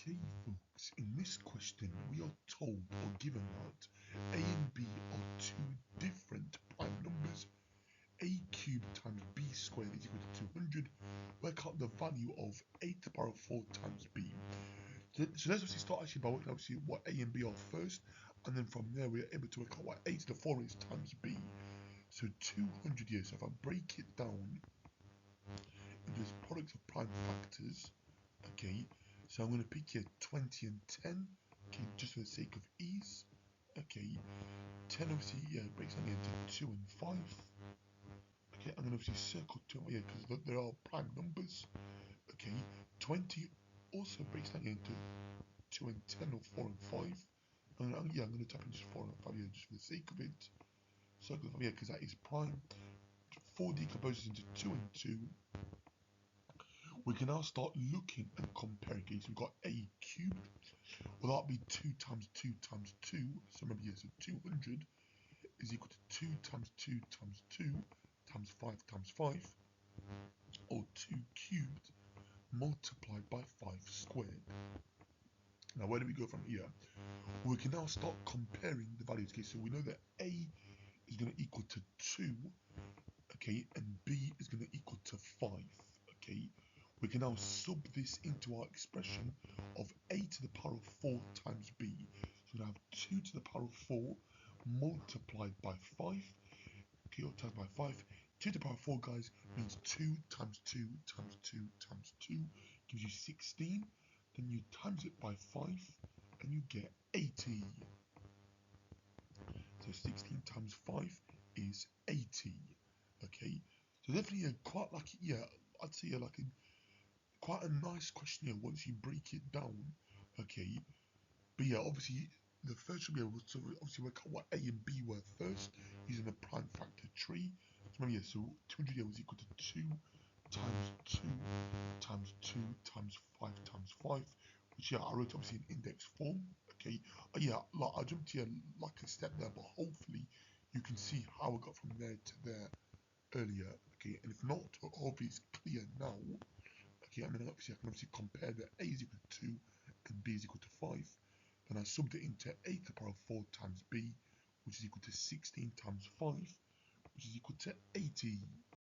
Okay, folks, in this question, we are told or given that a and b are two different prime numbers. A cubed times b squared is equal to 200. Work out the value of a to the power of 4 times b. So let's obviously start actually by working out what a and b are first, and then from there we're able to work out what a to the 4 is times b. So 200 here, so if I break it down into this product of prime factors, okay, so I'm going to pick here 20 and 10, okay, just for the sake of ease, okay. 10 obviously breaks down into 2 and 5, okay. I'm going to obviously circle 2 because there are prime numbers, okay. 20 also breaks down into 2 and 10 or 4 and 5, and I'm going to type in just 4 and 5 here just for the sake of it, circle 5 here because that is prime. 4 decomposes into 2 and 2. We can now start looking and comparing. Okay, so we've got a cubed. Well, that'll be 2 times 2 times 2. So remember here, so 200 is equal to 2 times 2 times 2 times 5 times 5, or 2 cubed multiplied by 5 squared. Now, where do we go from here? We can now start comparing the values. Okay, so we know that a is going to equal to 2, okay, and b is going to equal to 5, okay. We can now sub this into our expression of a to the power of 4 times b. So we have 2 to the power of 4 multiplied by 5, okay, or times by 5. 2 to the power of 4, guys, means 2 times 2 times 2 times 2 gives you 16. Then you times it by 5 and you get 80. So 16 times 5 is 80. Okay, so definitely quite like, I'd say like quite a nice question here once you break it down, okay. But yeah, obviously the first should be able to obviously work out what a and b were first using the prime factor tree. So remember, yeah, so 200 here was equal to 2 times 2 times 2 times 5 times 5, which I wrote obviously in index form, okay. Like I jumped here like a step there, but hopefully you can see how I got from there to there earlier, okay. And if not, hopefully it's clear now. Okay, I mean, obviously I can obviously compare that a is equal to 2 and b is equal to 5. Then I subbed it into a to the power of 4 times b, which is equal to 16 times 5, which is equal to 80.